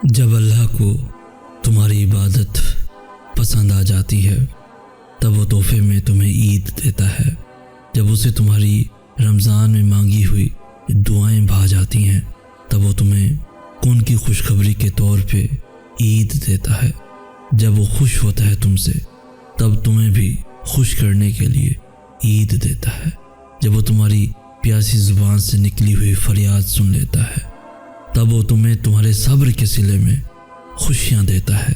جب اللہ کو تمہاری عبادت پسند آ جاتی ہے تب وہ تحفے میں تمہیں عید دیتا ہے۔ جب اسے تمہاری رمضان میں مانگی ہوئی دعائیں بھا جاتی ہیں تب وہ تمہیں ان کی خوشخبری کے طور پہ عید دیتا ہے۔ جب وہ خوش ہوتا ہے تم سے تب تمہیں بھی خوش کرنے کے لیے عید دیتا ہے۔ جب وہ تمہاری پیاسی زبان سے نکلی ہوئی فریاد سن لیتا ہے تب وہ تمہیں تمہارے صبر کے صلے میں خوشیاں دیتا ہے۔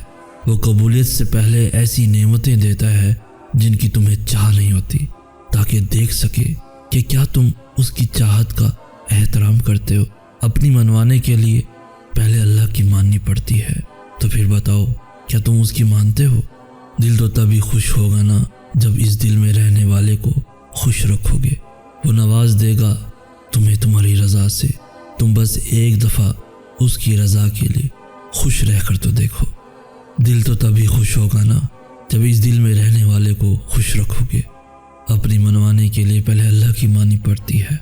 وہ قبولیت سے پہلے ایسی نعمتیں دیتا ہے جن کی تمہیں چاہ نہیں ہوتی، تاکہ دیکھ سکے کہ کیا تم اس کی چاہت کا احترام کرتے ہو۔ اپنی منوانے کے لیے پہلے اللہ کی ماننی پڑتی ہے، تو پھر بتاؤ کیا تم اس کی مانتے ہو؟ دل تو تبھی خوش ہوگا نا جب اس دل میں رہنے والے کو خوش رکھو گے۔ وہ نواز دے گا تمہیں تمہاری رضا سے، تم بس ایک دفعہ اس کی رضا کے لیے خوش رہ کر تو دیکھو۔ دل تو تبھی خوش ہوگا نا جب اس دل میں رہنے والے کو خوش رکھو گے۔ اپنی منوانے کے لیے پہلے اللہ کی مانی پڑتی ہے،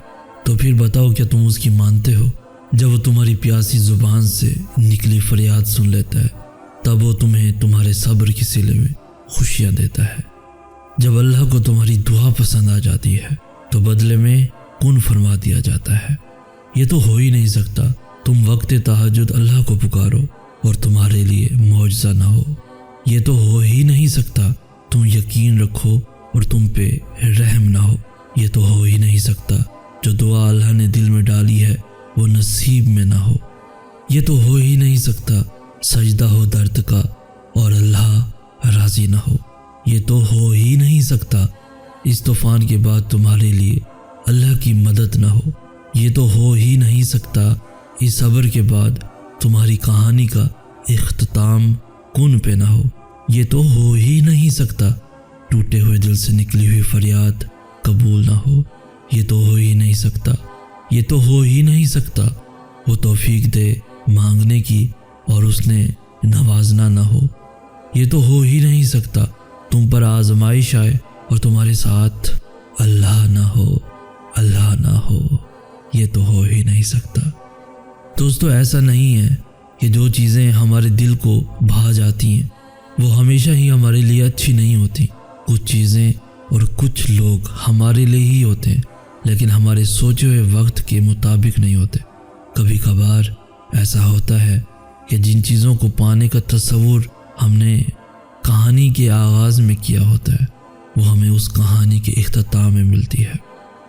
تو پھر بتاؤ کیا تم اس کی مانتے ہو؟ جب وہ تمہاری پیاسی زبان سے نکلی فریاد سن لیتا ہے تب وہ تمہیں تمہارے صبر کے صلے میں خوشیاں دیتا ہے۔ جب اللہ کو تمہاری دعا پسند آ جاتی ہے تو بدلے میں کن فرما دیا جاتا ہے۔ یہ تو ہو ہی نہیں سکتا تم وقت تہجد اللہ کو پکارو اور تمہارے لیے معجزہ نہ ہو۔ یہ تو ہو ہی نہیں سکتا تم یقین رکھو اور تم پہ رحم نہ ہو۔ یہ تو ہو ہی نہیں سکتا جو دعا اللہ نے دل میں ڈالی ہے وہ نصیب میں نہ ہو۔ یہ تو ہو ہی نہیں سکتا سجدہ ہو درد کا اور اللہ راضی نہ ہو۔ یہ تو ہو ہی نہیں سکتا اس طوفان کے بعد تمہارے لیے اللہ کی مدد نہ ہو۔ یہ تو ہو ہی نہیں سکتا اس صبر کے بعد تمہاری کہانی کا اختتام کن پہ نہ ہو۔ یہ تو ہو ہی نہیں سکتا ٹوٹے ہوئے دل سے نکلی ہوئی فریاد قبول نہ ہو۔ یہ تو ہو ہی نہیں سکتا، یہ تو ہو ہی نہیں سکتا وہ توفیق دے مانگنے کی اور اس نے نوازنا نہ ہو۔ یہ تو ہو ہی نہیں سکتا تم پر آزمائش آئے اور تمہارے ساتھ اللہ نہ ہو، اللہ نہ ہو۔ یہ تو ہو ہی نہیں سکتا۔ دوستو، ایسا نہیں ہے کہ جو چیزیں ہمارے دل کو بھا جاتی ہیں وہ ہمیشہ ہی ہمارے لیے اچھی نہیں ہوتی۔ کچھ چیزیں اور کچھ لوگ ہمارے لیے ہی ہوتے ہیں لیکن ہمارے سوچے ہوئے وقت کے مطابق نہیں ہوتے۔ کبھی کبھار ایسا ہوتا ہے کہ جن چیزوں کو پانے کا تصور ہم نے کہانی کے آغاز میں کیا ہوتا ہے وہ ہمیں اس کہانی کے اختتام میں ملتی ہے۔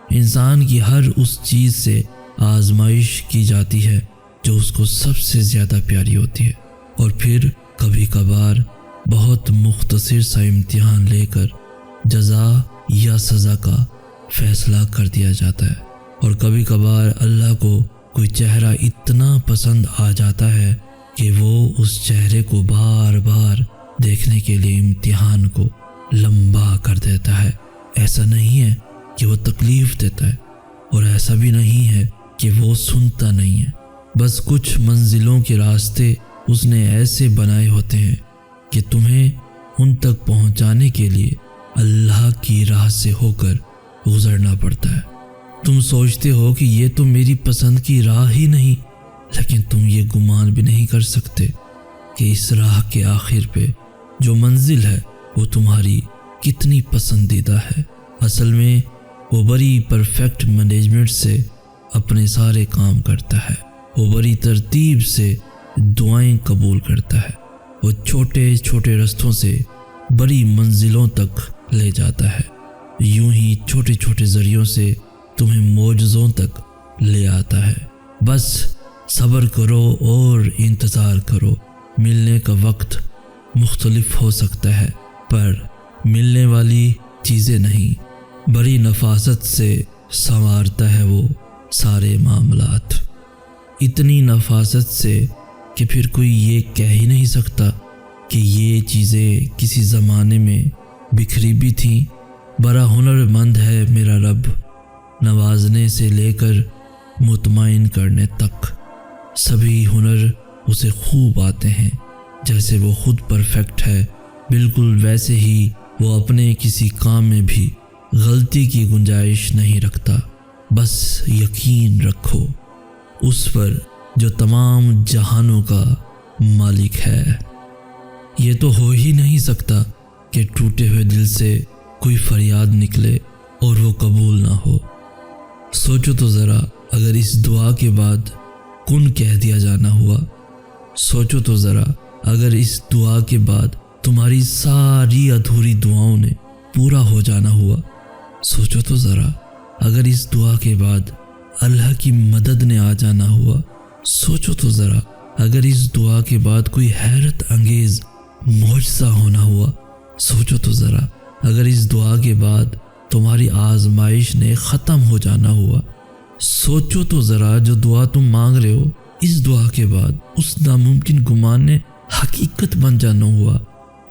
انسان کی ہر اس چیز سے آزمائش کی جاتی ہے جو اس کو سب سے زیادہ پیاری ہوتی ہے، اور پھر کبھی کبھار بہت مختصر سا امتحان لے کر جزا یا سزا کا فیصلہ کر دیا جاتا ہے۔ اور کبھی کبھار اللہ کو کوئی چہرہ اتنا پسند آ جاتا ہے کہ وہ اس چہرے کو بار بار دیکھنے کے لیے امتحان کو لمبا کر دیتا ہے۔ ایسا نہیں ہے کہ وہ تکلیف دیتا ہے اور ایسا بھی نہیں ہے کہ وہ سنتا نہیں ہے، بس کچھ منزلوں کے راستے اس نے ایسے بنائے ہوتے ہیں کہ تمہیں ان تک پہنچانے کے لیے اللہ کی راہ سے ہو کر گزرنا پڑتا ہے۔ تم سوچتے ہو کہ یہ تو میری پسند کی راہ ہی نہیں، لیکن تم یہ گمان بھی نہیں کر سکتے کہ اس راہ کے آخر پہ جو منزل ہے وہ تمہاری کتنی پسندیدہ ہے۔ اصل میں وہ بڑی پرفیکٹ مینجمنٹ سے اپنے سارے کام کرتا ہے، وہ بڑی ترتیب سے دعائیں قبول کرتا ہے، وہ چھوٹے چھوٹے رستوں سے بڑی منزلوں تک لے جاتا ہے، یوں ہی چھوٹے چھوٹے ذریعوں سے تمہیں معجزوں تک لے آتا ہے۔ بس صبر کرو اور انتظار کرو۔ ملنے کا وقت مختلف ہو سکتا ہے پر ملنے والی چیزیں نہیں۔ بڑی نفاست سے سنوارتا ہے وہ سارے معاملات، اتنی نفاست سے کہ پھر کوئی یہ کہہ ہی نہیں سکتا کہ یہ چیزیں کسی زمانے میں بکھری بھی تھیں۔ بڑا ہنر مند ہے میرا رب، نوازنے سے لے کر مطمئن کرنے تک سبھی ہنر اسے خوب آتے ہیں۔ جیسے وہ خود پرفیکٹ ہے بالکل ویسے ہی وہ اپنے کسی کام میں بھی غلطی کی گنجائش نہیں رکھتا۔ بس یقین رکھو اس پر جو تمام جہانوں کا مالک ہے۔ یہ تو ہو ہی نہیں سکتا کہ ٹوٹے ہوئے دل سے کوئی فریاد نکلے اور وہ قبول نہ ہو۔ سوچو تو ذرا، اگر اس دعا کے بعد کن کہہ دیا جانا ہوا، سوچو تو ذرا اگر اس دعا کے بعد تمہاری ساری ادھوری دعاؤں نے پورا ہو جانا ہوا، سوچو تو ذرا اگر اس دعا کے بعد اللہ کی مدد نے آ جانا ہوا، سوچو تو ذرا اگر اس دعا کے بعد کوئی حیرت انگیز معجزہ ہونا ہوا، سوچو تو ذرا اگر اس دعا کے بعد تمہاری آزمائش نے ختم ہو جانا ہوا، سوچو تو ذرا جو دعا تم مانگ رہے ہو اس دعا کے بعد اس ناممکن گمان نے حقیقت بن جانا ہوا،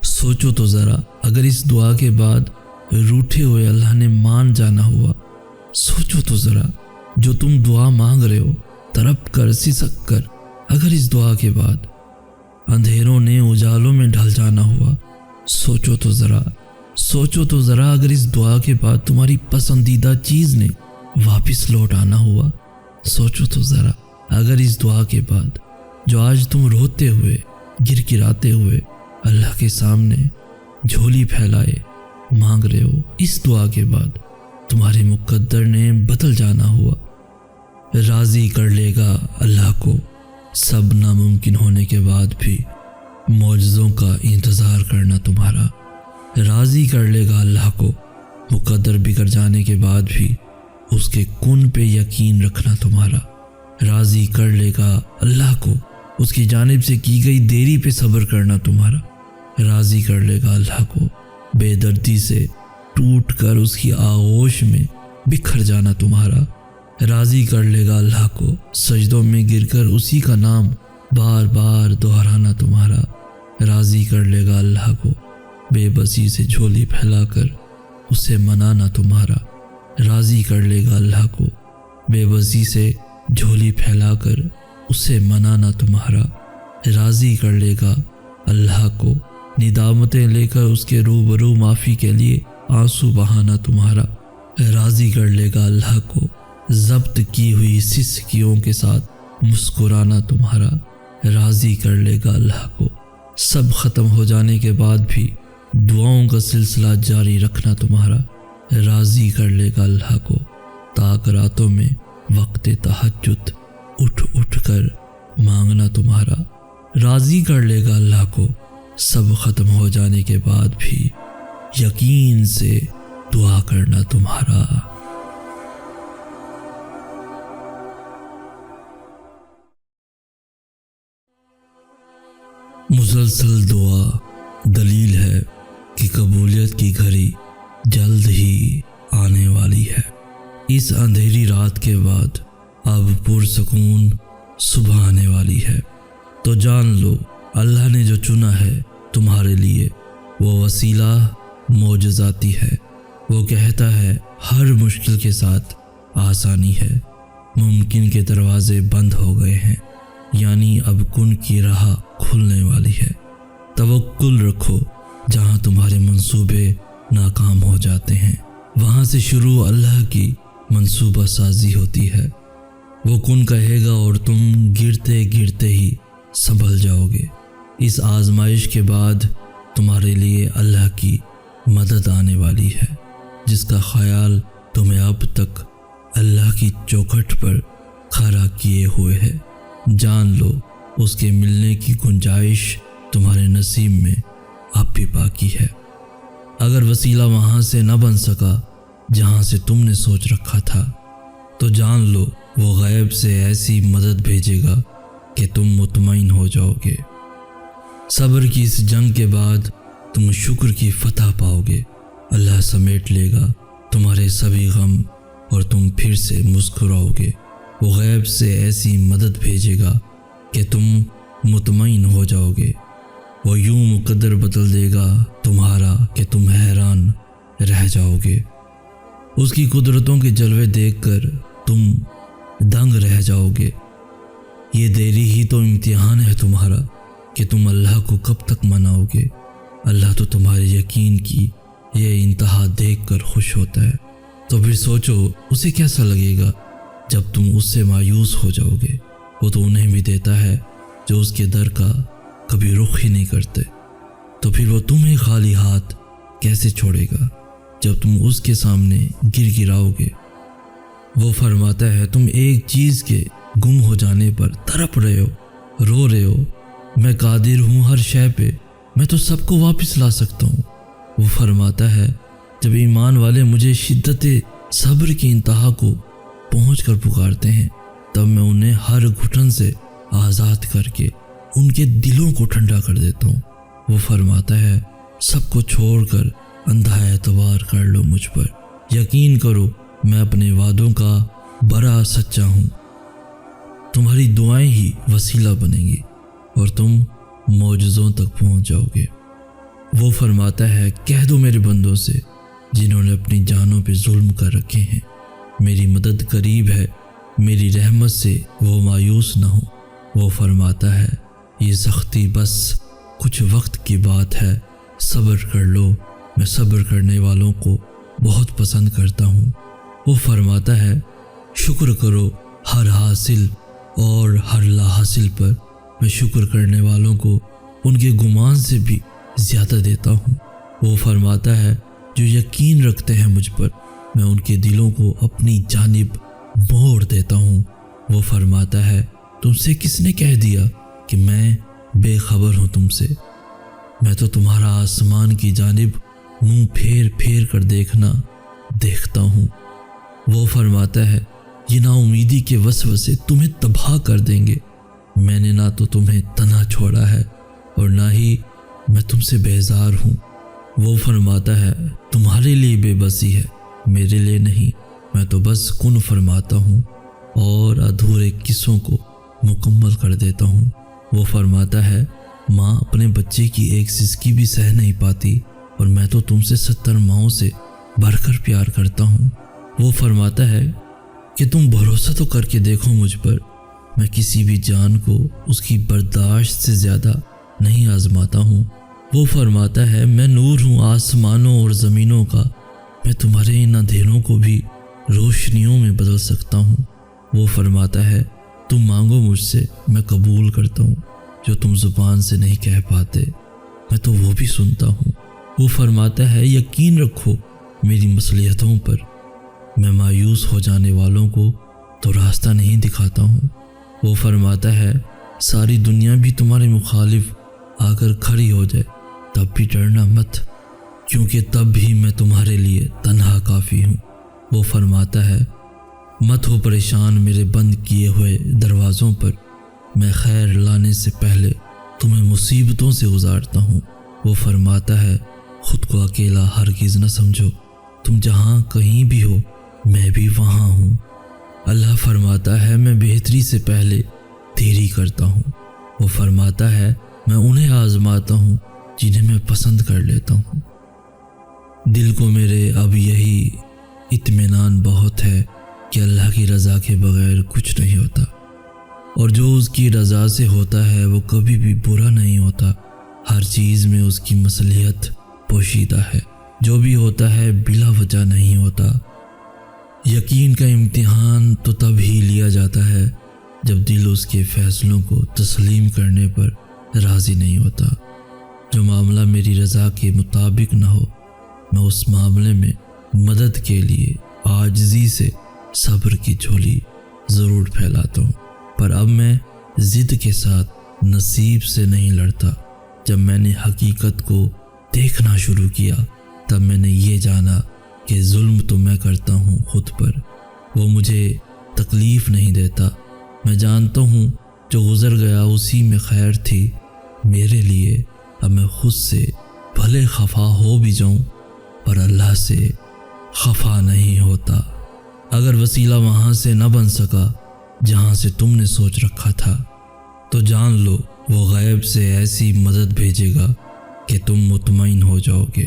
سوچو تو ذرا اگر اس دعا کے بعد روٹھے ہوئے اللہ نے مان جانا ہوا، سوچو تو ذرا جو تم دعا مانگ رہے ہو تڑپ کر سسک کر اگر اس دعا کے بعد اندھیروں نے اجالوں میں ڈھل جانا ہوا، سوچو تو ذرا اگر اس دعا کے بعد تمہاری پسندیدہ چیز نے واپس لوٹ آنا ہوا، سوچو تو ذرا اگر اس دعا کے بعد جو آج تم روتے ہوئے گر گراتے ہوئے اللہ کے سامنے جھولی پھیلائے مانگ رہے ہو، اس دعا کے بعد تمہارے مقدر نے بدل جانا ہوا۔ راضی کر لے گا اللہ کو سب ناممکن ہونے کے بعد بھی معجزوں کا انتظار کرنا تمہارا، راضی کر لے گا اللہ کو مقدر بگڑ جانے کے بعد بھی اس کے کن پہ یقین رکھنا تمہارا، راضی کر لے گا اللہ کو اس کی جانب سے کی گئی دیری پہ صبر کرنا تمہارا، راضی کر لے گا اللہ کو بے دردی سے ٹوٹ کر اس کی آغوش میں بکھر جانا تمہارا، راضی کر لے گا اللہ کو سجدوں میں گر کر اسی کا نام بار بار دہرانا تمہارا، راضی کر لے گا اللہ کو بے بسی سے جھولی پھیلا کر اسے منانا تمہارا، راضی کر لے گا اللہ کو بے بسی سے جھولی پھیلا کر اسے منانا تمہارا، راضی کر لے گا اللہ کو ندامتیں لے کر اس کے روبرو معافی کے لیے آنسو بہانا تمہارا، راضی کر لے گا اللہ کو ضبط کی ہوئی سسکیوں کے ساتھ مسکرانا تمہارا، راضی کر لے گا اللہ کو سب ختم ہو جانے کے بعد بھی دعاؤں کا سلسلہ جاری رکھنا تمہارا، راضی کر لے گا اللہ کو تاک راتوں میں وقت تہجد اٹھ اٹھ کر مانگنا تمہارا، راضی کر لے گا اللہ کو سب ختم ہو جانے کے بعد بھی یقین سے دعا کرنا تمہارا۔ مسلسل دعا دلیل ہے کہ قبولیت کی گھڑی جلد ہی آنے والی ہے۔ اس اندھیری رات کے بعد اب پرسکون صبح آنے والی ہے، تو جان لو اللہ نے جو چنا ہے تمہارے لیے وہ وسیلہ معجزاتی ہے۔ وہ کہتا ہے ہر مشکل کے ساتھ آسانی ہے، ممکن کے دروازے بند ہو گئے ہیں، یعنی اب کن کی راہ کھلنے والی ہے۔ توکل رکھو، جہاں تمہارے منصوبے ناکام ہو جاتے ہیں وہاں سے شروع اللہ کی منصوبہ سازی ہوتی ہے۔ وہ کن کہے گا اور تم گرتے گرتے ہی سنبھل جاؤ گے۔ اس آزمائش کے بعد تمہارے لیے اللہ کی مدد آنے والی ہے، جس کا خیال تمہیں اب تک اللہ کی چوکھٹ پر کھڑا کیے ہوئے ہے۔ جان لو اس کے ملنے کی گنجائش تمہارے نصیب میں اب بھی باقی ہے۔ اگر وسیلہ وہاں سے نہ بن سکا جہاں سے تم نے سوچ رکھا تھا، تو جان لو وہ غیب سے ایسی مدد بھیجے گا کہ تم مطمئن ہو جاؤ گے۔ صبر کی اس جنگ کے بعد تم شکر کی فتح پاؤ گے۔ اللہ سمیٹ لے گا تمہارے سبھی غم اور تم پھر سے مسکراؤ گے۔ وہ غیب سے ایسی مدد بھیجے گا کہ تم مطمئن ہو جاؤ گے۔ وہ یوں مقدر بدل دے گا تمہارا کہ تم حیران رہ جاؤ گے۔ اس کی قدرتوں کے جلوے دیکھ کر تم دنگ رہ جاؤ گے۔ یہ دیری ہی تو امتحان ہے تمہارا کہ تم اللہ کو کب تک مناؤ گے۔ اللہ تو تمہارے یقین کی یہ انتہا دیکھ کر خوش ہوتا ہے، تو پھر سوچو اسے کیسا لگے گا جب تم اس سے مایوس ہو جاؤ گے۔ وہ تو انہیں بھی دیتا ہے جو اس کے در کا کبھی رخ ہی نہیں کرتے، تو پھر وہ تمہیں خالی ہاتھ کیسے چھوڑے گا جب تم اس کے سامنے گر گراؤ گے؟ وہ فرماتا ہے تم ایک چیز کے گم ہو جانے پر تڑپ رہے ہو، رو رہے ہو، میں قادر ہوں ہر شے پہ، میں تو سب کو واپس لا سکتا ہوں۔ وہ فرماتا ہے جب ایمان والے مجھے شدت صبر کی انتہا کو پہنچ کر پکارتے ہیں، تب میں انہیں ہر گھٹن سے آزاد کر کے ان کے دلوں کو ٹھنڈا کر دیتا ہوں۔ وہ فرماتا ہے سب کو چھوڑ کر اندھا اعتبار کر لو مجھ پر، یقین کرو میں اپنے وعدوں کا بڑا سچا ہوں۔ تمہاری دعائیں ہی وسیلہ بنیں گی اور تم معجزوں تک پہنچ جاؤ گے۔ وہ فرماتا ہے کہہ دو میرے بندوں سے جنہوں نے اپنی جانوں پہ ظلم کر رکھے ہیں، میری مدد قریب ہے، میری رحمت سے وہ مایوس نہ ہو۔ وہ فرماتا ہے یہ سختی بس کچھ وقت کی بات ہے، صبر کر لو، میں صبر کرنے والوں کو بہت پسند کرتا ہوں۔ وہ فرماتا ہے شکر کرو ہر حاصل اور ہر لا حاصل پر، میں شکر کرنے والوں کو ان کے گمان سے بھی زیادہ دیتا ہوں۔ وہ فرماتا ہے جو یقین رکھتے ہیں مجھ پر، میں ان کے دلوں کو اپنی جانب موڑ دیتا ہوں۔ وہ فرماتا ہے تم سے کس نے کہہ دیا کہ میں بے خبر ہوں تم سے؟ میں تو تمہارا آسمان کی جانب منہ پھیر پھیر کر دیکھتا ہوں۔ وہ فرماتا ہے یہ نا امیدی کے وسوسے تمہیں تباہ کر دیں گے، میں نے نہ تو تمہیں تنہا چھوڑا ہے اور نہ ہی میں تم سے بیزار ہوں۔ وہ فرماتا ہے تمہارے لیے بے بسی ہے، میرے لیے نہیں، میں تو بس کن فرماتا ہوں اور ادھورے قصوں کو مکمل کر دیتا ہوں۔ وہ فرماتا ہے ماں اپنے بچے کی ایک سسکی بھی سہ نہیں پاتی اور میں تو تم سے 70 ماؤں سے بڑھ کر پیار کرتا ہوں۔ وہ فرماتا ہے کہ تم بھروسہ تو کر کے دیکھو مجھ پر، میں کسی بھی جان کو اس کی برداشت سے زیادہ نہیں آزماتا ہوں۔ وہ فرماتا ہے میں نور ہوں آسمانوں اور زمینوں کا، میں تمہارے ان اندھیروں کو بھی روشنیوں میں بدل سکتا ہوں۔ وہ فرماتا ہے تم مانگو مجھ سے، میں قبول کرتا ہوں، جو تم زبان سے نہیں کہہ پاتے میں تو وہ بھی سنتا ہوں۔ وہ فرماتا ہے یقین رکھو میری مصلحتوں پر، میں مایوس ہو جانے والوں کو تو راستہ نہیں دکھاتا ہوں۔ وہ فرماتا ہے ساری دنیا بھی تمہارے مخالف آ کر کھڑی ہو جائے تب بھی ڈرنا مت، کیونکہ تب بھی میں تمہارے لیے تنہا کافی ہوں۔ وہ فرماتا ہے مت ہو پریشان میرے بند کیے ہوئے دروازوں پر، میں خیر لانے سے پہلے تمہیں مصیبتوں سے گزارتا ہوں۔ وہ فرماتا ہے خود کو اکیلا ہرگز نہ سمجھو، تم جہاں کہیں بھی ہو میں بھی وہاں ہوں۔ اللہ فرماتا ہے میں بہتری سے پہلے دیری کرتا ہوں۔ وہ فرماتا ہے میں انہیں آزماتا ہوں جنہیں میں پسند کر لیتا ہوں۔ دل کو میرے اب یہی اطمینان بہت ہے کہ اللہ کی رضا کے بغیر کچھ نہیں ہوتا، اور جو اس کی رضا سے ہوتا ہے وہ کبھی بھی برا نہیں ہوتا، ہر چیز میں اس کی مصلحت پوشیدہ ہے، جو بھی ہوتا ہے بلا وجہ نہیں ہوتا۔ یقین کا امتحان تو تب ہی لیا جاتا ہے جب دل اس کے فیصلوں کو تسلیم کرنے پر راضی نہیں ہوتا۔ جو معاملہ میری رضا کے مطابق نہ ہو، میں اس معاملے میں مدد کے لیے عاجزی سے صبر کی جھولی ضرور پھیلاتا ہوں، پر اب میں ضد کے ساتھ نصیب سے نہیں لڑتا۔ جب میں نے حقیقت کو دیکھنا شروع کیا تب میں نے یہ جانا کہ ظلم تو میں کرتا ہوں خود پر، وہ مجھے تکلیف نہیں دیتا۔ میں جانتا ہوں جو گزر گیا اسی میں خیر تھی میرے لیے، اب میں خود سے بھلے خفا ہو بھی جاؤں پر اللہ سے خفا نہیں ہوتا۔ اگر وسیلہ وہاں سے نہ بن سکا جہاں سے تم نے سوچ رکھا تھا تو جان لو وہ غیب سے ایسی مدد بھیجے گا کہ تم مطمئن ہو جاؤ گے۔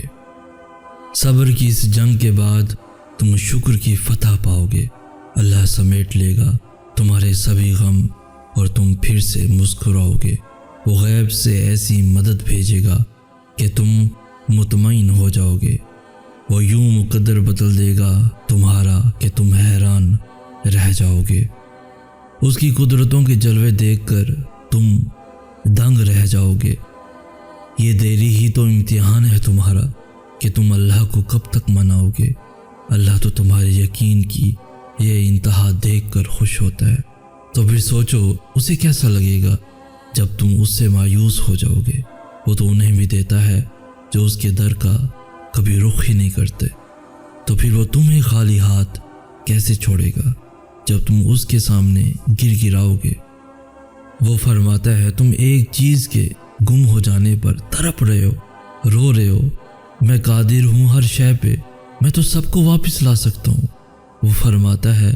صبر کی اس جنگ کے بعد تم شکر کی فتح پاؤ گے، اللہ سمیٹ لے گا تمہارے سبھی غم اور تم پھر سے مسکراؤ گے۔ وہ غیب سے ایسی مدد بھیجے گا کہ تم مطمئن ہو جاؤ گے، وہ یوں مقدر بدل دے گا تمہارا کہ تم حیران رہ جاؤ گے۔ اس کی قدرتوں کے جلوے دیکھ کر تم دنگ رہ جاؤ گے۔ یہ دیری ہی تو امتحان ہے تمہارا کہ تم اللہ کو کب تک مناؤ گے۔ اللہ تو تمہارے یقین کی یہ انتہا دیکھ کر خوش ہوتا ہے، تو پھر سوچو اسے کیسا لگے گا جب تم اس سے مایوس ہو جاؤ گے۔ وہ تو انہیں بھی دیتا ہے جو اس کے در کا کبھی رخ ہی نہیں کرتے، تو پھر وہ تمہیں خالی ہاتھ کیسے چھوڑے گا جب تم اس کے سامنے گر گراؤ گے۔ وہ فرماتا ہے تم ایک چیز کے گم ہو جانے پر تڑپ رہے ہو، رو رہے ہو، میں قادر ہوں ہر شے پہ، میں تو سب کو واپس لا سکتا ہوں۔ وہ فرماتا ہے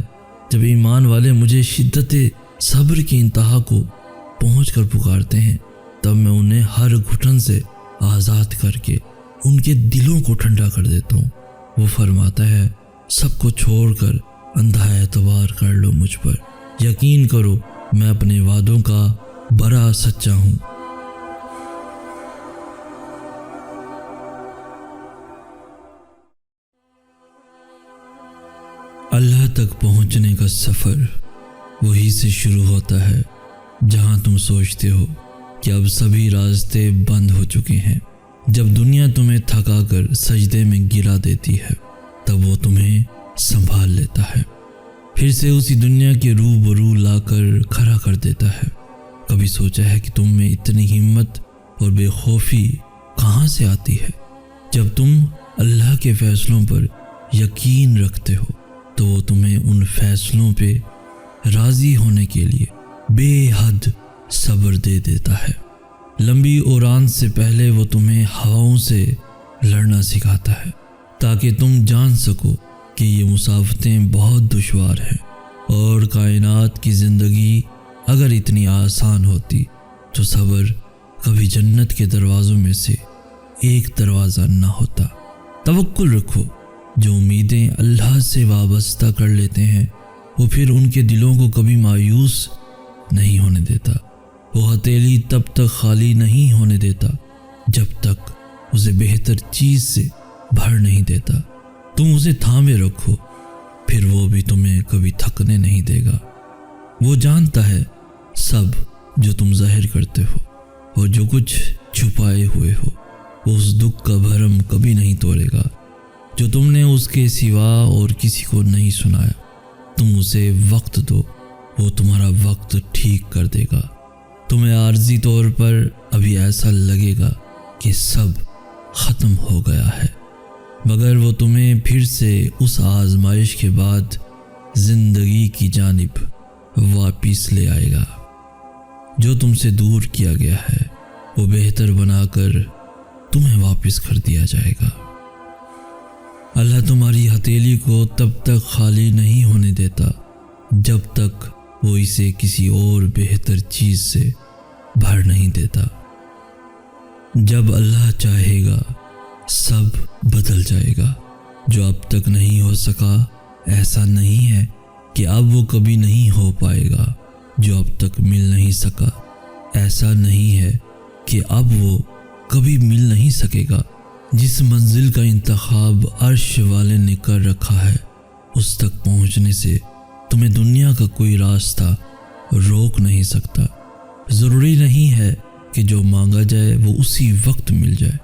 جب ایمان والے مجھے شدت صبر کی انتہا کو پہنچ کر پکارتے ہیں تب میں انہیں ہر گھٹن سے آزاد کر کے ان کے دلوں کو ٹھنڈا کر دیتا ہوں۔ وہ فرماتا ہے سب کو چھوڑ کر اندھا اعتبار کر لو مجھ پر، یقین کرو میں اپنے وعدوں کا بڑا سچا ہوں۔ اللہ تک پہنچنے کا سفر وہی سے شروع ہوتا ہے جہاں تم سوچتے ہو کہ اب سبھی راستے بند ہو چکے ہیں۔ جب دنیا تمہیں تھکا کر سجدے میں گرا دیتی ہے تب وہ تمہیں سنبھال لیتا ہے، پھر سے اسی دنیا کے روبرو لا کر کھڑا کر دیتا ہے۔ کبھی سوچا ہے کہ تم میں اتنی ہمت اور بے خوفی کہاں سے آتی ہے؟ جب تم اللہ کے فیصلوں پر یقین رکھتے ہو تو وہ تمہیں ان فیصلوں پہ راضی ہونے کے لیے بے حد صبر دے دیتا ہے۔ لمبی اڑان سے پہلے وہ تمہیں ہواؤں سے لڑنا سکھاتا ہے تاکہ تم جان سکو کہ یہ مسافتیں بہت دشوار ہیں، اور کائنات کی زندگی اگر اتنی آسان ہوتی تو صبر کبھی جنت کے دروازوں میں سے ایک دروازہ نہ ہوتا۔ توکل رکھو، جو امیدیں اللہ سے وابستہ کر لیتے ہیں وہ پھر ان کے دلوں کو کبھی مایوس نہیں ہونے دیتا۔ وہ ہتھیلی تب تک خالی نہیں ہونے دیتا جب تک اسے بہتر چیز سے بھر نہیں دیتا۔ تم اسے تھامے رکھو، پھر وہ بھی تمہیں کبھی تھکنے نہیں دے گا۔ وہ جانتا ہے سب جو تم ظاہر کرتے ہو اور جو کچھ چھپائے ہوئے ہو، وہ اس دکھ کا بھرم کبھی نہیں توڑے گا جو تم نے اس کے سوا اور کسی کو نہیں سنایا۔ تم اسے وقت دو، وہ تمہارا وقت ٹھیک کر دے گا۔ تمہیں عارضی طور پر ابھی ایسا لگے گا کہ سب ختم ہو گیا ہے، مگر وہ تمہیں پھر سے اس آزمائش کے بعد زندگی کی جانب واپس لے آئے گا۔ جو تم سے دور کیا گیا ہے وہ بہتر بنا کر تمہیں واپس کر دیا جائے گا۔ اللہ تمہاری ہتھیلی کو تب تک خالی نہیں ہونے دیتا جب تک وہ اسے کسی اور بہتر چیز سے بھر نہیں دیتا۔ جب اللہ چاہے گا سب بدل جائے گا۔ جو اب تک نہیں ہو سکا ایسا نہیں ہے کہ اب وہ کبھی نہیں ہو پائے گا، جو اب تک مل نہیں سکا ایسا نہیں ہے کہ اب وہ کبھی مل نہیں سکے گا۔ جس منزل کا انتخاب عرش والے نے کر رکھا ہے اس تک پہنچنے سے تمہیں دنیا کا کوئی راستہ روک نہیں سکتا۔ ضروری نہیں ہے کہ جو مانگا جائے وہ اسی وقت مل جائے،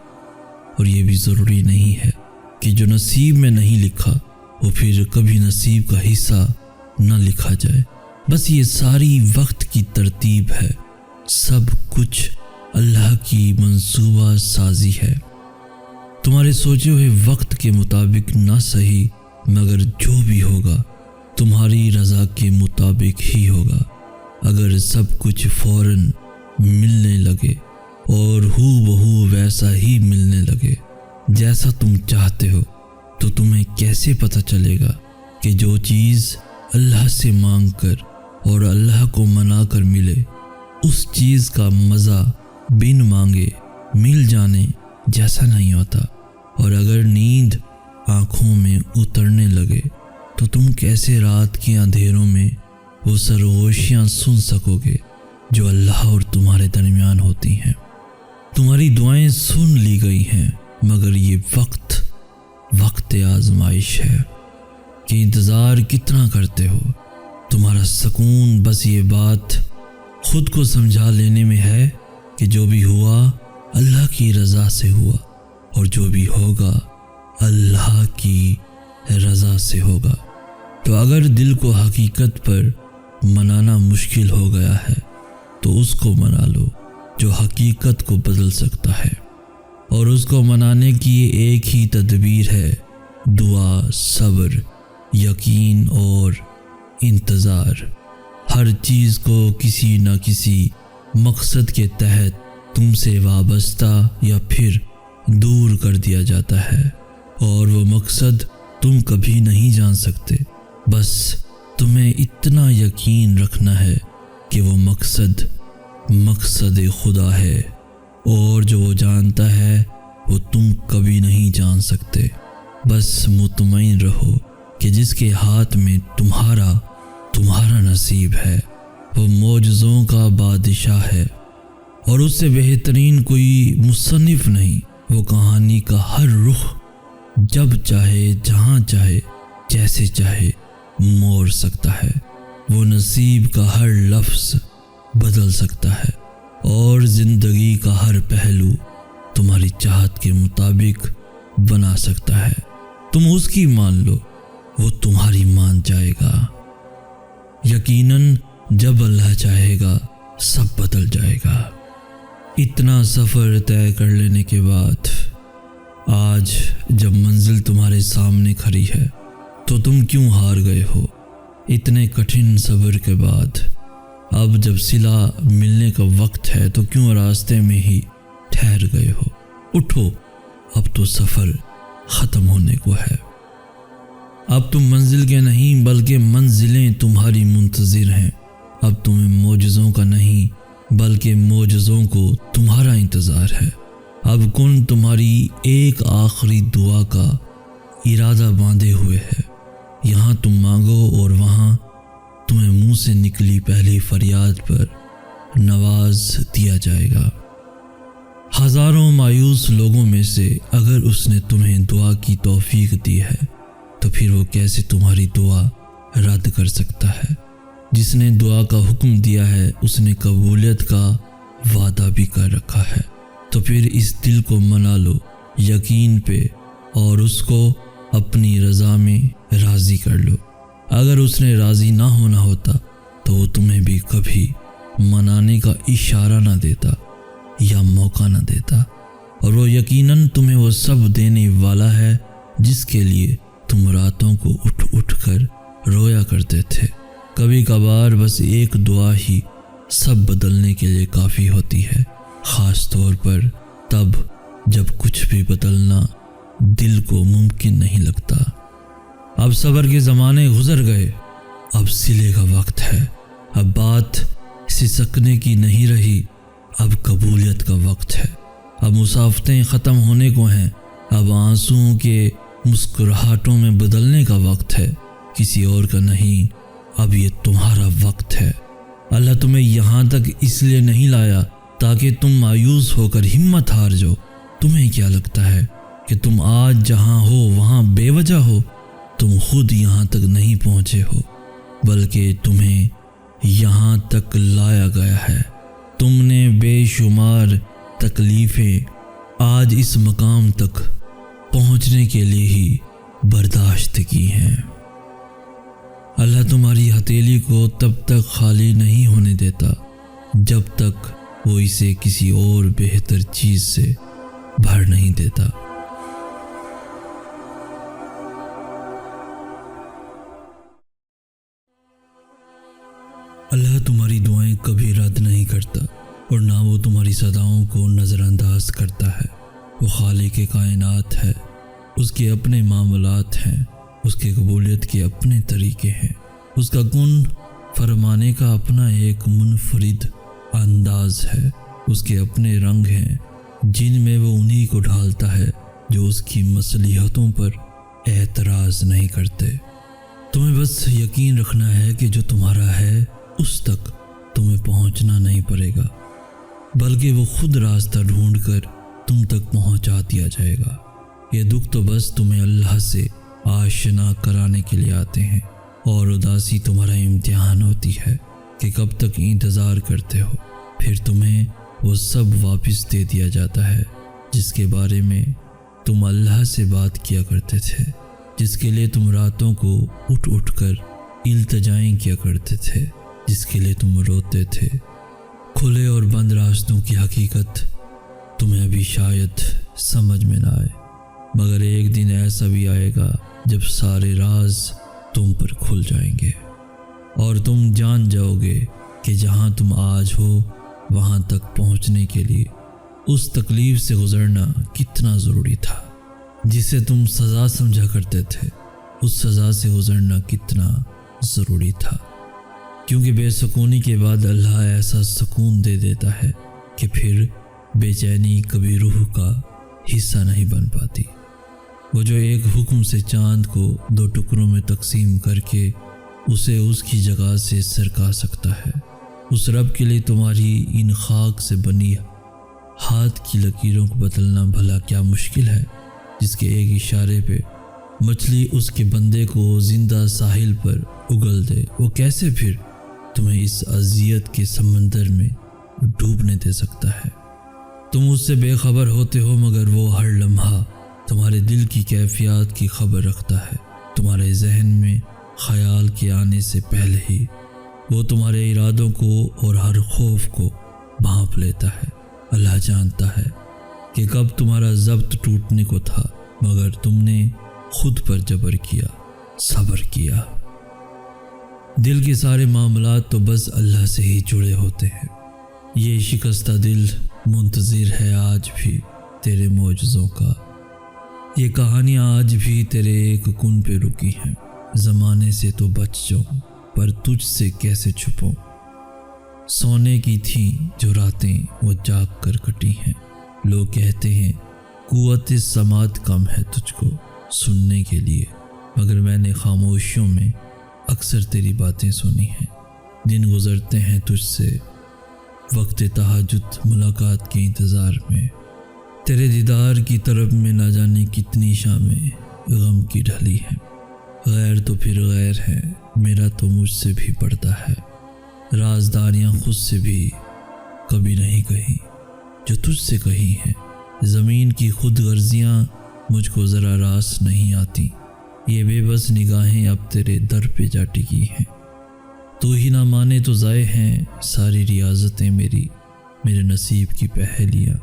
اور یہ بھی ضروری نہیں ہے کہ جو نصیب میں نہیں لکھا وہ پھر کبھی نصیب کا حصہ نہ لکھا جائے۔ بس یہ ساری وقت کی ترتیب ہے، سب کچھ اللہ کی منصوبہ سازی ہے۔ تمہارے سوچے ہوئے وقت کے مطابق نہ صحیح، مگر جو بھی ہوگا تمہاری رضا کے مطابق ہی ہوگا۔ اگر سب کچھ فوراً ملنے لگے اور ہو بہو ویسا ہی ملنے لگے جیسا تم چاہتے ہو تو تمہیں کیسے پتہ چلے گا کہ جو چیز اللہ سے مانگ کر اور اللہ کو منا کر ملے اس چیز کا مزہ بن مانگے مل جانے جیسا نہیں ہوتا۔ اور اگر نیند آنکھوں میں اترنے لگے تو تم کیسے رات کے اندھیروں میں وہ سرگوشیاں سن سکو گے جو اللہ اور تمہارے درمیان ہوتی ہیں۔ تمہاری دعائیں سن لی گئی ہیں، مگر یہ وقت آزمائش ہے کہ انتظار کتنا کرتے ہو۔ تمہارا سکون بس یہ بات خود کو سمجھا لینے میں ہے کہ جو بھی ہوا اللہ کی رضا سے ہوا اور جو بھی ہوگا اللہ کی رضا سے ہوگا۔ تو اگر دل کو حقیقت پر منانا مشکل ہو گیا ہے تو اس کو منا لو جو حقیقت کو بدل سکتا ہے، اور اس کو منانے کی ایک ہی تدبیر ہے، دعا، صبر، یقین اور انتظار۔ ہر چیز کو کسی نہ کسی مقصد کے تحت تم سے وابستہ یا پھر دور کر دیا جاتا ہے، اور وہ مقصد تم کبھی نہیں جان سکتے۔ بس تمہیں اتنا یقین رکھنا ہے کہ وہ مقصد خدا ہے، اور جو وہ جانتا ہے وہ تم کبھی نہیں جان سکتے۔ بس مطمئن رہو کہ جس کے ہاتھ میں تمہارا نصیب ہے وہ معجزوں کا بادشاہ ہے، اور اس سے بہترین کوئی مصنف نہیں۔ وہ کہانی کا ہر رخ جب چاہے، جہاں چاہے، جیسے چاہے موڑ سکتا ہے۔ وہ نصیب کا ہر لفظ بدل سکتا ہے، اور زندگی کا ہر پہلو تمہاری چاہت کے مطابق بنا سکتا ہے۔ تم اس کی مان لو، وہ تمہاری مان جائے گا۔ یقیناً جب اللہ چاہے گا سب بدل جائے گا۔ اتنا سفر طے کر لینے کے بعد آج جب منزل تمہارے سامنے کھڑی ہے تو تم کیوں ہار گئے ہو؟ اتنے کٹھن صبر کے بعد اب جب صلہ ملنے کا وقت ہے تو کیوں راستے میں ہی ٹھہر گئے ہو؟ اٹھو، اب تو سفر ختم ہونے کو ہے۔ اب تم منزل کے نہیں بلکہ منزلیں تمہاری منتظر ہیں۔ اب تمہیں معجزوں کا نہیں بلکہ معجزوں کو تمہارا انتظار ہے۔ اب کن تمہاری ایک آخری دعا کا ارادہ باندھے ہوئے ہے۔ یہاں تم مانگو اور وہاں تمہیں منہ سے نکلی پہلی فریاد پر نواز دیا جائے گا۔ ہزاروں مایوس لوگوں میں سے اگر اس نے تمہیں دعا کی توفیق دی ہے تو پھر وہ کیسے تمہاری دعا رد کر سکتا ہے؟ جس نے دعا کا حکم دیا ہے اس نے قبولیت کا وعدہ بھی کر رکھا ہے۔ تو پھر اس دل کو منا لو یقین پہ، اور اس کو اپنی رضا میں راضی کر لو۔ اگر اس نے راضی نہ ہونا ہوتا تو وہ تمہیں بھی کبھی منانے کا اشارہ نہ دیتا یا موقع نہ دیتا، اور وہ یقیناً تمہیں وہ سب دینے والا ہے جس کے لیے تم راتوں کو اٹھ اٹھ کر رویا کرتے تھے۔ کبھی کبھار بس ایک دعا ہی سب بدلنے کے لیے کافی ہوتی ہے، خاص طور پر تب جب کچھ بھی بدلنا دل کو ممکن نہیں لگتا۔ اب صبر کے زمانے گزر گئے، اب صلے کا وقت ہے۔ اب بات سسکنے کی نہیں رہی، اب قبولیت کا وقت ہے۔ اب مسافتیں ختم ہونے کو ہیں، اب آنسوؤں کے مسکراہٹوں میں بدلنے کا وقت ہے، کسی اور کا نہیں۔ اب یہ تمہارا وقت ہے۔ اللہ تمہیں یہاں تک اس لیے نہیں لایا تاکہ تم مایوس ہو کر ہمت ہار جاؤ۔ تمہیں کیا لگتا ہے کہ تم آج جہاں ہو وہاں بے وجہ ہو؟ تم خود یہاں تک نہیں پہنچے ہو بلکہ تمہیں یہاں تک لایا گیا ہے۔ تم نے بے شمار تکلیفیں آج اس مقام تک پہنچنے کے لیے ہی برداشت کی ہیں۔ اللہ تمہاری ہتھیلی کو تب تک خالی نہیں ہونے دیتا جب تک وہ اسے کسی اور بہتر چیز سے بھر نہیں دیتا۔ اللہ تمہاری دعائیں کبھی رد نہیں کرتا، اور نہ وہ تمہاری صداؤں کو نظر انداز کرتا ہے۔ وہ خالق کائنات ہے، اس کے اپنے معاملات ہیں، اس کی قبولیت کے اپنے طریقے ہیں، اس کا کن فرمانے کا اپنا ایک منفرد انداز ہے، اس کے اپنے رنگ ہیں جن میں وہ انہی کو ڈھالتا ہے جو اس کی مصلحتوں پر اعتراض نہیں کرتے۔ تمہیں بس یقین رکھنا ہے کہ جو تمہارا ہے اس تک تمہیں پہنچنا نہیں پڑے گا، بلکہ وہ خود راستہ ڈھونڈ کر تم تک پہنچا دیا جائے گا۔ یہ دکھ تو بس تمہیں اللہ سے آشنا کرانے کے لیے آتے ہیں، اور اداسی تمہارا امتحان ہوتی ہے کہ کب تک انتظار کرتے ہو۔ پھر تمہیں وہ سب واپس دے دیا جاتا ہے جس کے بارے میں تم اللہ سے بات کیا کرتے تھے، جس کے لیے تم راتوں کو اٹھ اٹھ کر التجائیں کیا کرتے تھے، جس کے لیے تم روتے تھے۔ کھلے اور بند راستوں کی حقیقت تمہیں ابھی شاید سمجھ میں نہ آئے، مگر ایک دن ایسا بھی آئے گا جب سارے راز تم پر کھل جائیں گے اور تم جان جاؤ گے کہ جہاں تم آج ہو وہاں تک پہنچنے کے لیے اس تکلیف سے گزرنا کتنا ضروری تھا جسے تم سزا سمجھا کرتے تھے۔ اس سزا سے گزرنا کتنا ضروری تھا، کیونکہ بے سکونی کے بعد اللہ ایسا سکون دے دیتا ہے کہ پھر بے چینی کبھی روح کا حصہ نہیں بن پاتی۔ وہ جو ایک حکم سے چاند کو 2 ٹکڑوں میں تقسیم کر کے اسے اس کی جگہ سے سرکا سکتا ہے، اس رب کے لیے تمہاری ان خاک سے بنی ہاتھ کی لکیروں کو بدلنا بھلا کیا مشکل ہے، جس کے ایک اشارے پہ مچھلی اس کے بندے کو زندہ ساحل پر اگل دے، وہ کیسے پھر تمہیں اس اذیت کے سمندر میں ڈوبنے دے سکتا ہے؟ تم اس سے بے خبر ہوتے ہو، مگر وہ ہر لمحہ تمہارے دل کی کیفیات کی خبر رکھتا ہے۔ تمہارے ذہن میں خیال کے آنے سے پہلے ہی وہ تمہارے ارادوں کو اور ہر خوف کو بھانپ لیتا ہے۔ اللہ جانتا ہے کہ کب تمہارا ضبط ٹوٹنے کو تھا، مگر تم نے خود پر جبر کیا، صبر کیا۔ دل کے سارے معاملات تو بس اللہ سے ہی جڑے ہوتے ہیں۔ یہ شکستہ دل منتظر ہے آج بھی تیرے معجزوں کا۔ یہ کہانیاں آج بھی تیرے ایک کن پہ رکی ہیں۔ زمانے سے تو بچ جاؤں، پر تجھ سے کیسے چھپوں؟ سونے کی تھیں جو راتیں وہ جاگ کر کٹی ہیں۔ لوگ کہتے ہیں قوت سماعت کم ہے تجھ کو سننے کے لیے، مگر میں نے خاموشیوں میں اکثر تیری باتیں سنی ہیں۔ دن گزرتے ہیں تجھ سے وقت تہجد ملاقات کے انتظار میں، تیرے دیدار کی طرف میں نہ جانے کتنی شامیں غم کی ڈھلی ہیں۔ غیر تو پھر غیر ہے، میرا تو مجھ سے بھی بڑھتا ہے۔ رازداریاں خود سے بھی کبھی نہیں کہی جو تجھ سے کہی ہیں۔ زمین کی خود غرضیاں مجھ کو ذرا راس نہیں آتی۔ یہ بے بس نگاہیں اب تیرے در پہ جا ٹکی ہیں۔ تو ہی نہ مانے تو ضائع ہیں ساری ریاضتیں میرے نصیب کی پہیلیاں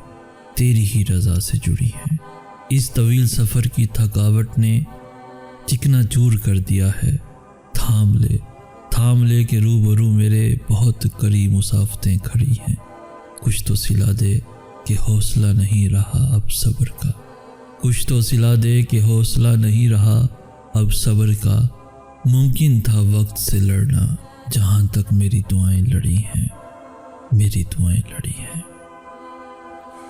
تیری ہی رضا سے جڑی ہیں۔ اس طویل سفر کی تھکاوٹ نے چکنا چور کر دیا ہے۔ تھام لے کے روبرو میرے بہت قریب مسافتیں کھڑی ہیں۔ کچھ تو سلا دے کہ حوصلہ نہیں رہا اب صبر کا، کچھ تو سلا دے کہ حوصلہ نہیں رہا اب صبر کا۔ ممکن تھا وقت سے لڑنا جہاں تک میری دعائیں لڑی ہیں، میری دعائیں لڑی ہیں۔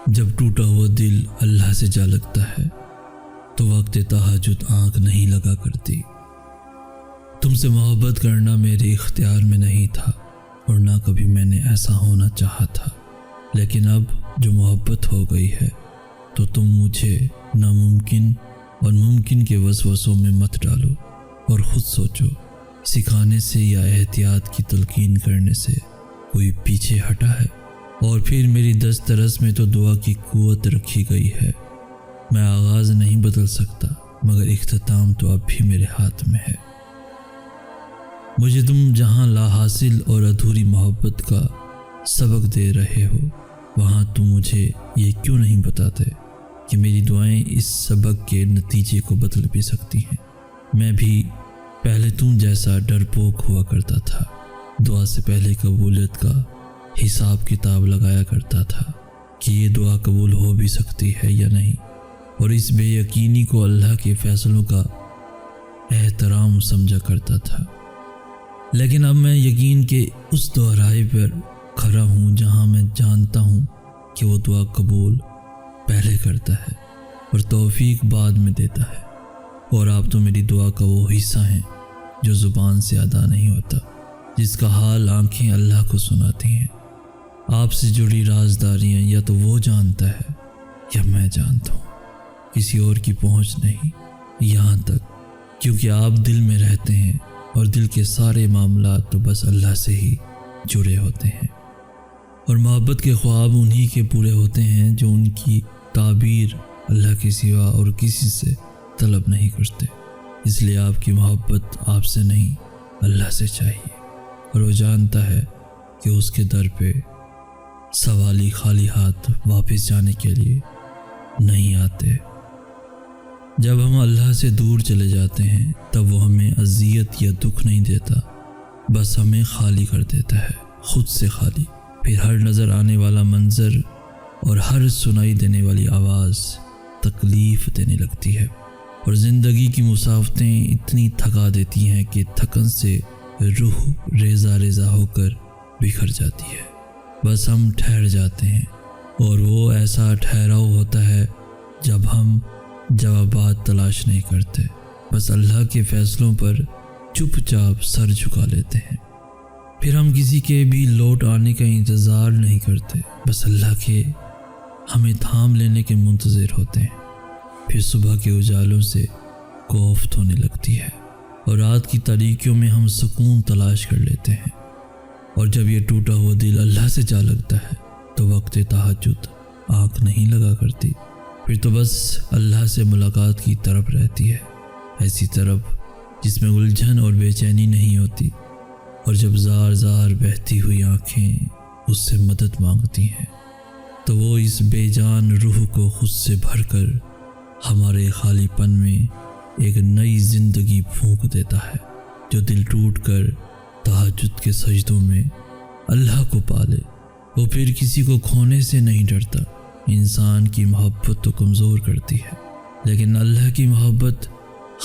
جب ٹوٹا ہوا دل اللہ سے جا لگتا ہے تو وقت تہجد آنکھ نہیں لگا کرتی۔ تم سے محبت کرنا میرے اختیار میں نہیں تھا اور نہ کبھی میں نے ایسا ہونا چاہا تھا، لیکن اب جو محبت ہو گئی ہے تو تم مجھے ناممکن اور ممکن کے وسوسوں میں مت ڈالو اور خود سوچو، سکھانے سے یا احتیاط کی تلقین کرنے سے کوئی پیچھے ہٹا ہے؟ اور پھر میری دست رس میں تو دعا کی قوت رکھی گئی ہے۔ میں آغاز نہیں بدل سکتا، مگر اختتام تو اب بھی میرے ہاتھ میں ہے۔ مجھے تم جہاں لا حاصل اور ادھوری محبت کا سبق دے رہے ہو، وہاں تم مجھے یہ کیوں نہیں بتاتے کہ میری دعائیں اس سبق کے نتیجے کو بدل بھی سکتی ہیں؟ میں بھی پہلے تم جیسا ڈرپوک ہوا کرتا تھا، دعا سے پہلے قبولیت کا حساب کتاب لگایا کرتا تھا کہ یہ دعا قبول ہو بھی سکتی ہے یا نہیں، اور اس بے یقینی کو اللہ کے فیصلوں کا احترام سمجھا کرتا تھا۔ لیکن اب میں یقین کے اس دوہرائے پر کھڑا ہوں جہاں میں جانتا ہوں کہ وہ دعا قبول پہلے کرتا ہے اور توفیق بعد میں دیتا ہے، اور آپ تو میری دعا کا وہ حصہ ہیں جو زبان سے ادا نہیں ہوتا، جس کا حال آنکھیں اللہ کو سناتی ہیں۔ آپ سے جڑی رازداریاں یا تو وہ جانتا ہے یا میں جانتا ہوں، کسی اور کی پہنچ نہیں یہاں تک، کیونکہ آپ دل میں رہتے ہیں اور دل کے سارے معاملات تو بس اللہ سے ہی جڑے ہوتے ہیں۔ اور محبت کے خواب انہی کے پورے ہوتے ہیں جو ان کی تعبیر اللہ کے سوا اور کسی سے طلب نہیں کرتے۔ اس لیے آپ کی محبت آپ سے نہیں اللہ سے چاہیے، اور وہ جانتا ہے کہ اس کے در پہ سوالی خالی ہاتھ واپس جانے کے لیے نہیں آتے۔ جب ہم اللہ سے دور چلے جاتے ہیں تب وہ ہمیں اذیت یا دکھ نہیں دیتا، بس ہمیں خالی کر دیتا ہے، خود سے خالی۔ پھر ہر نظر آنے والا منظر اور ہر سنائی دینے والی آواز تکلیف دینے لگتی ہے، اور زندگی کی مسافتیں اتنی تھکا دیتی ہیں کہ تھکن سے روح ریزہ ریزہ ہو کر بکھر جاتی ہے۔ بس ہم ٹھہر جاتے ہیں، اور وہ ایسا ٹھہراؤ ہوتا ہے جب ہم جوابات تلاش نہیں کرتے، بس اللہ کے فیصلوں پر چپ چاپ سر جھکا لیتے ہیں۔ پھر ہم کسی کے بھی لوٹ آنے کا انتظار نہیں کرتے، بس اللہ کے ہمیں تھام لینے کے منتظر ہوتے ہیں۔ پھر صبح کے اجالوں سے کوفت ہونے لگتی ہے، اور رات کی تاریکیوں میں ہم سکون تلاش کر لیتے ہیں، اور جب یہ ٹوٹا ہوا دل اللہ سے جا لگتا ہے تو وقت تہجد آنکھ نہیں لگا کرتی، پھر تو بس اللہ سے ملاقات کی طرف رہتی ہے، ایسی طرف جس میں الجھن اور بے چینی نہیں ہوتی، اور جب زار زار بہتی ہوئی آنکھیں اس سے مدد مانگتی ہیں تو وہ اس بے جان روح کو خود سے بھر کر ہمارے خالی پن میں ایک نئی زندگی پھونک دیتا ہے، جو دل ٹوٹ کر تہجد کے سجدوں میں اللہ کو پالے۔ وہ پھر کسی کو کھونے سے نہیں ڈرتا۔ انسان کی محبت تو کمزور کرتی ہے، لیکن اللہ کی محبت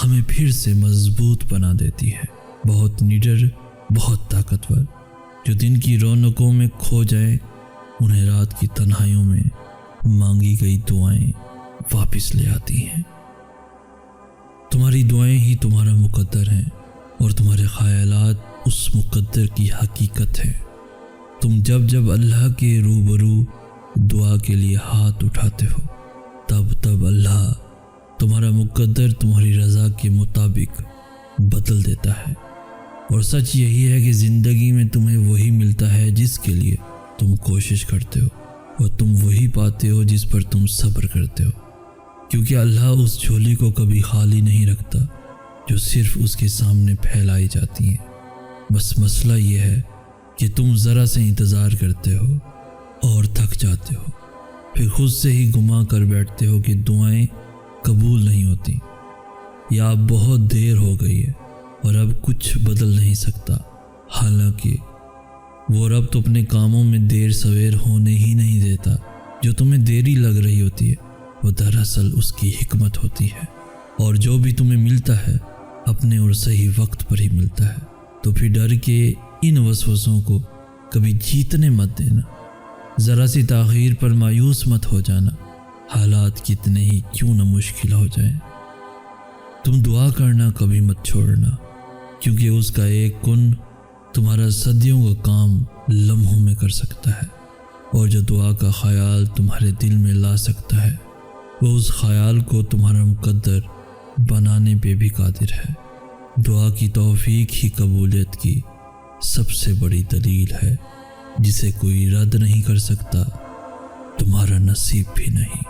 ہمیں پھر سے مضبوط بنا دیتی ہے، بہت نڈر، بہت طاقتور، جو دن کی رونقوں میں کھو جائیں انہیں رات کی تنہائیوں میں مانگی گئی دعائیں واپس لے آتی ہیں۔ تمہاری دعائیں ہی تمہارا مقدر ہیں، اور تمہارے خیالات اس مقدر کی حقیقت ہیں۔ تم جب جب اللہ کے روبرو دعا کے لیے ہاتھ اٹھاتے ہو تب اللہ تمہارا مقدر تمہاری رضا کے مطابق بدل دیتا ہے، اور سچ یہی ہے کہ زندگی میں تمہیں وہی ملتا ہے جس کے لیے تم کوشش کرتے ہو، اور تم وہی پاتے ہو جس پر تم صبر کرتے ہو، کیونکہ اللہ اس جھولی کو کبھی خالی نہیں رکھتا جو صرف اس کے سامنے پھیلائی جاتی ہیں۔ بس مسئلہ یہ ہے کہ تم ذرا سے انتظار کرتے ہو اور تھک جاتے ہو، پھر خود سے ہی گما کر بیٹھتے ہو کہ دعائیں قبول نہیں ہوتی، یا اب بہت دیر ہو گئی ہے اور اب کچھ بدل نہیں سکتا۔ حالانکہ وہ رب تو اپنے کاموں میں دیر سویر ہونے ہی نہیں دیتا۔ جو تمہیں دیری لگ رہی ہوتی ہے وہ دراصل اس کی حکمت ہوتی ہے، اور جو بھی تمہیں ملتا ہے اپنے اور صحیح وقت پر ہی ملتا ہے۔ تو پھر ڈر کے ان وسوسوں کو کبھی جیتنے مت دینا، ذرا سی تاخیر پر مایوس مت ہو جانا، حالات کتنے ہی کیوں نہ مشکل ہو جائیں۔ تم دعا کرنا کبھی مت چھوڑنا، کیونکہ اس کا ایک کن تمہارا صدیوں کا کام لمحوں میں کر سکتا ہے، اور جو دعا کا خیال تمہارے دل میں لا سکتا ہے وہ اس خیال کو تمہارا مقدر بنانے پہ بھی قادر ہے۔ دعا کی توفیق ہی قبولیت کی سب سے بڑی دلیل ہے، جسے کوئی رد نہیں کر سکتا، تمہارا نصیب بھی نہیں۔